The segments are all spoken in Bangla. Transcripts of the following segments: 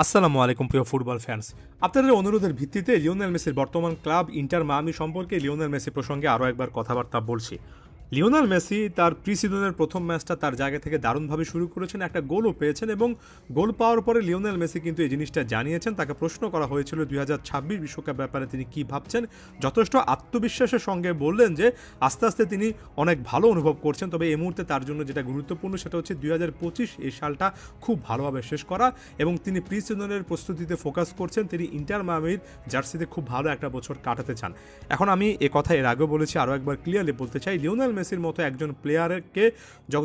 আসসালামু আলাইকুম প্রিয় ফুটবল ফ্যান্স। আপনাদের অনুরোধের ভিত্তিতে লিওনেল মেসির বর্তমান ক্লাব ইন্টার মায়ামি সম্পর্কে লিওনেল মেসি প্রসঙ্গে আরও একবার কথাবার্তা বলছি। লিওনেল মেসি তার প্রি সিজনের প্রথম ম্যাচটা তার জায়গা থেকে দারুণভাবে শুরু করেছেন, একটা গোলও পেয়েছেন এবং গোল পাওয়ার পরে লিওনেল মেসি কিন্তু এই জিনিসটা জানিয়েছেন। তাকে প্রশ্ন করা হয়েছিল 2026 বিশ্বকাপ ব্যাপারে তিনি কি ভাবছেন। যথেষ্ট আত্মবিশ্বাসের সঙ্গে বললেন যে আস্তে আস্তে তিনি অনেক ভালো অনুভব করছেন, তবে এই মুহূর্তে তার জন্য যেটা গুরুত্বপূর্ণ সেটা হচ্ছে 2025 এই সালটা খুব ভালোভাবে শেষ করা এবং তিনি প্রি সিজনের প্রস্তুতিতে ফোকাস করছেন। তিনি ইন্টার মায়ামির জার্সিতে খুব ভালো একটা বছর কাটাতে চান। এখন আমি এ কথা এর আগেও বলেছি, আরও একবার ক্লিয়ারলি বলতে চাই, লিওনেল মেসির মতো একজন প্লেয়ারকে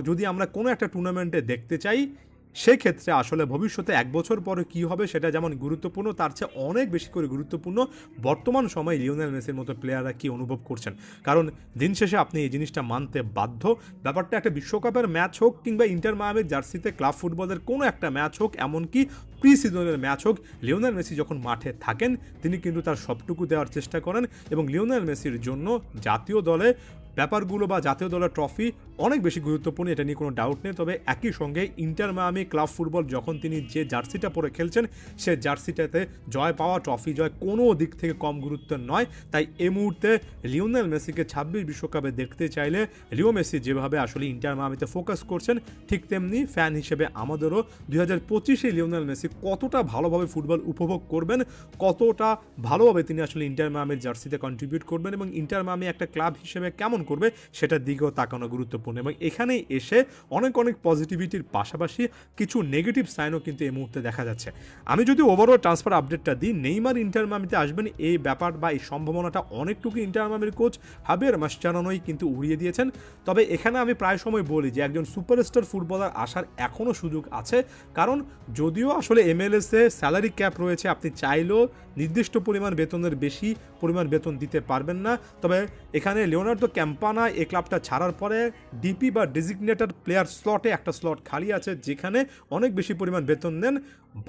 যদি আমরা কোনো একটা টুর্নামেন্টে দেখতে চাই, সেক্ষেত্রে আসলে ভবিষ্যতে এক বছর পরে কী হবে সেটা যেমন গুরুত্বপূর্ণ, তার চেয়ে অনেক বেশি করে গুরুত্বপূর্ণ বর্তমান সময়ে লিওনেল মেসির মতো প্লেয়াররা কী অনুভব করছেন। কারণ দিন শেষে আপনি এই জিনিসটা মানতে বাধ্য, ব্যাপারটা একটা বিশ্বকাপের ম্যাচ হোক কিংবা ইন্টার মায়ামির জার্সিতে ক্লাব ফুটবলের কোনো একটা ম্যাচ হোক, এমনকি প্রি সিজনের ম্যাচ হোক, লিওনেল মেসি যখন মাঠে থাকেন তিনি কিন্তু তার সবটুকু দেওয়ার চেষ্টা করেন এবং লিওনেল মেসির জন্য জাতীয় দলে ব্যাপারগুলো বা জাতীয় দলের ট্রফি অনেক বেশি গুরুত্বপূর্ণ, এটা নিয়ে কোনো ডাউট নেই। তবে একই সঙ্গে ইন্টার মায়ামি ক্লাব ফুটবল যখন তিনি যে জার্সিটা পরে খেলছেন সে জার্সিটাতে জয় পাওয়া, ট্রফি জয় কোনো দিক থেকে কম গুরুত্বের নয়। তাই এই মুহূর্তে লিওনেল মেসিকে 26 বিশ্বকাপে দেখতে চাইলে লিও মেসি যেভাবে আসলে ইন্টার মায়ামিতে ফোকাস করছেন, ঠিক তেমনি ফ্যান হিসেবে আমাদেরও 2025-এ লিওনেল মেসি কতটা ভালোভাবে ফুটবল উপভোগ করবেন, কতটা ভালোভাবে তিনি আসলে ইন্টার মায়ামির জার্সিতে কন্ট্রিবিউট করবেন এবং ইন্টার মায়ামি একটা ক্লাব হিসেবে কেমন করবে সেটার দিকেও তাকানো গুরুত্বপূর্ণ। এবং এখানে এসে অনেক পজিটিভিটির পাশাপাশি কিছু নেগেটিভ সাইনও কিন্তু এই মুহূর্তে দেখা যাচ্ছে। আমি যদি ওভারঅল ট্রান্সফার আপডেটটা দিই, নেইমার ইন্টার মায়ামিতে আসবেন এই ব্যাপার বা এই সম্ভাবনাটা অনেকটুকু ইন্টার মায়ামির কোচ হাবিয়ার মাসচারানোই কিন্তু উড়িয়ে দিয়েছেন। তবে এখানে আমি প্রায় সময় বলি যে একজন সুপারস্টার ফুটবলার আসার এখনও সুযোগ আছে, কারণ যদিও আসলে MLS-এ স্যালারি ক্যাপ রয়েছে, আপনি চাইলেও নির্দিষ্ট পরিমাণ বেতনের বেশি পরিমাণ বেতন দিতে পারবেন না। তবে এখানে লিওনার্দো ক্যাম্পানা এই ক্লাবটা ছাড়ার পরে ডিপি বা ডেজিগনেটেড প্লেয়ার স্লটে একটা স্লট খালি আছে যেখানে অনেক বেশি পরিমাণ বেতন নেন,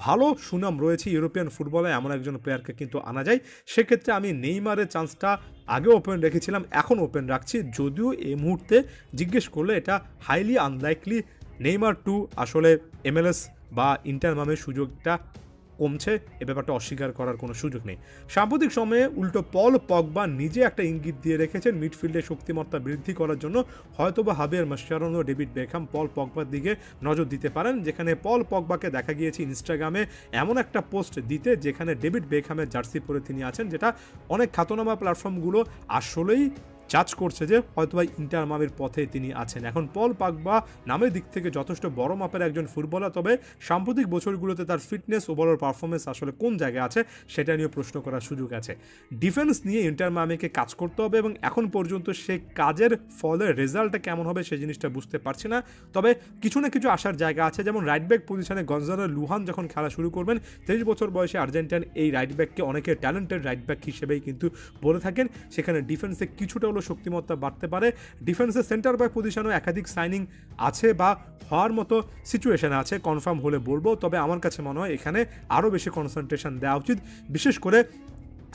ভালো সুনাম রয়েছে ইউরোপিয়ান ফুটবলে, এমন একজন প্লেয়ারকে কিন্তু আনা যায়। সেক্ষেত্রে আমি নেইমারের চান্সটা আগে ওপেন রেখেছিলাম, এখন ওপেন রাখছি, যদিও এই মুহূর্তে জিজ্ঞেস করলে এটা হাইলি আনলাইকলি নেইমার টু আসলে MLS বা ইন্টার মায়ামির সুযোগটা কমছে, এ ব্যাপারটা অস্বীকার করার কোনো সুযোগ নেই। সাম্প্রতিক সময়ে উল্টো পল পগবা নিজে একটা ইঙ্গিত দিয়ে রেখেছেন মিডফিল্ডে শক্তিমত্তা বৃদ্ধি করার জন্য হয়তোবা হাবিয়ার মাসচারানো, ডেভিড বেকহাম পল পগবার দিকে নজর দিতে পারেন, যেখানে পল পগবাকে দেখা গিয়েছে ইনস্টাগ্রামে এমন একটা পোস্ট দিতে যেখানে ডেভিড বেকহামের জার্সি পরে তিনি আছেন, যেটা অনেক খ্যাতনামা প্ল্যাটফর্মগুলো আসলেই জাজ করছে যে হয়তোবা ইন্টার মায়ামির পথে তিনি আছেন। এখন পল পগবা নামের দিক থেকে যথেষ্ট বড় মাপের একজন ফুটবলার, তবে সাম্প্রতিক বছরগুলোতে তার ফিটনেস, ওভারঅল পারফরমেন্স আসলে কোন জায়গায় আছে সেটা নিয়ে প্রশ্ন করার সুযোগ আছে। ডিফেন্স নিয়ে ইন্টার মায়ামিকে কাজ করতে হবে এবং এখন পর্যন্ত সে কাজের ফলে রেজাল্টটা কেমন হবে সেই জিনিসটা বুঝতে পারছি না। তবে কিছু না কিছু আসার জায়গা আছে, যেমন রাইট ব্যাক পজিশনে গঞ্জালো লুহান যখন খেলা শুরু করবেন, 23 বছর বয়সে আর্জেন্টাইন এই রাইট ব্যাককে অনেকে ট্যালেন্টেড রাইট ব্যাক হিসেবেই কিন্তু বলে থাকেন। সেখানে ডিফেন্সে কিছুটা শক্তিমত্তা বাড়তে পারে। ডিফেন্সের সেন্টার ব্যাক পজিশনেও একাধিক সাইনিং আছে বা হওয়ার মতো সিচুয়েশন আছে, কনফার্ম হলে বলবো। তবে আমার কাছে মনে হয় এখানে আরও বেশি কনসেন্ট্রেশন দেওয়া উচিত, বিশেষ করে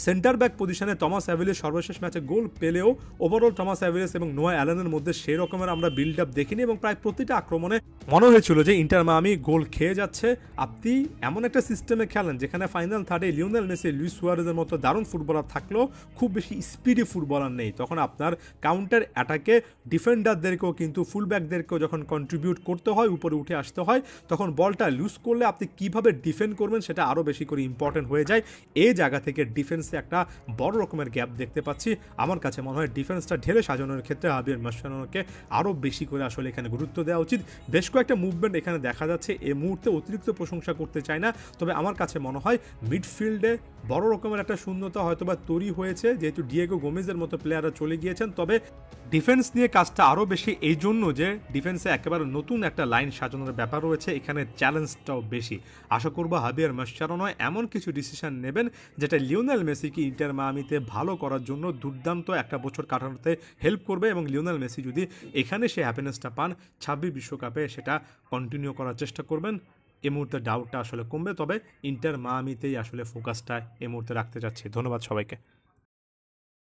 সেন্টার ব্যাক পজিশনে টমাস অ্যাভিলিস সর্বশেষ ম্যাচে গোল পেলেও ওভারঅল টমাস অ্যাভিলিস এবং নোয়া অ্যালেনের মধ্যে সেই রকমের আমরা বিল্ড আপ দেখিনি এবং প্রায় প্রতিটা আক্রমণে মনে হয়েছিল যে ইন্টার মায়ামি গোল খেয়ে যাচ্ছে। আপনি এমন একটা সিস্টেমে খেলেন যেখানে ফাইনাল থার্ডে লিওনেল মেসি, লুইস সুয়ারেজের মতো দারুণ ফুটবলার থাকলেও খুব বেশি স্পিডি ফুটবলার নেই, তখন আপনার কাউন্টার অ্যাটাকে ডিফেন্ডারদেরকেও কিন্তু ফুলব্যাকদেরকেও যখন কন্ট্রিবিউট করতে হয়, উপরে উঠে আসতে হয়, তখন বলটা লুজ করলে আপনি কিভাবে ডিফেন্ড করবেন সেটা আরও বেশি করে ইম্পর্টেন্ট হয়ে যায়। এই জায়গা থেকে ডিফেন্সে একটা বড় রকমের গ্যাপ দেখতে পাচ্ছি। আমার কাছে মনে হয় ডিফেন্সটা ঢেলে সাজানোর ক্ষেত্রে হাবিয়ার মাসচারানোকে আরও বেশি করে আসলে এখানে গুরুত্ব দেওয়া উচিত। বেশ কয়েকটা মুভমেন্ট এখানে দেখা যাচ্ছে, এই মুহূর্তে অতিরিক্ত প্রশংসা করতে চাই না, তবে আমার কাছে মনে হয় মিডফিল্ডে বড় রকমের একটা শূন্যতা হয়তোবা তৈরি হয়েছে, যেহেতু ডিয়েগো গোমেজের মতো প্লেয়াররা চলে গিয়েছেন। তবে ডিফেন্স নিয়ে কাজটা আরও বেশি এই জন্য যে ডিফেন্সে একেবারে নতুন একটা লাইন সাজানোর ব্যাপার রয়েছে, এখানে চ্যালেঞ্জটাও বেশি। আশা করবো হাবিয়ার মাসচারানো এমন কিছু ডিসিশন নেবেন যেটা লিওনেল মেসিকে ইন্টার মায়ামিতে ভালো করার জন্য দুর্দান্ত একটা বছর কাটাতে হেল্প করবে এবং লিওনেল মেসি যদি এখানে সে হ্যাপিনেসটা পান 26 বিশ্বকাপে সেটা কন্টিনিউ করার চেষ্টা করবেন। এই মুহূর্তে ডাউটটা আসলে কমবে, তবে ইন্টার মায়ামিতেই আসলে ফোকাসটা এই মুহূর্তে রাখতে চাচ্ছি। ধন্যবাদ সবাইকে।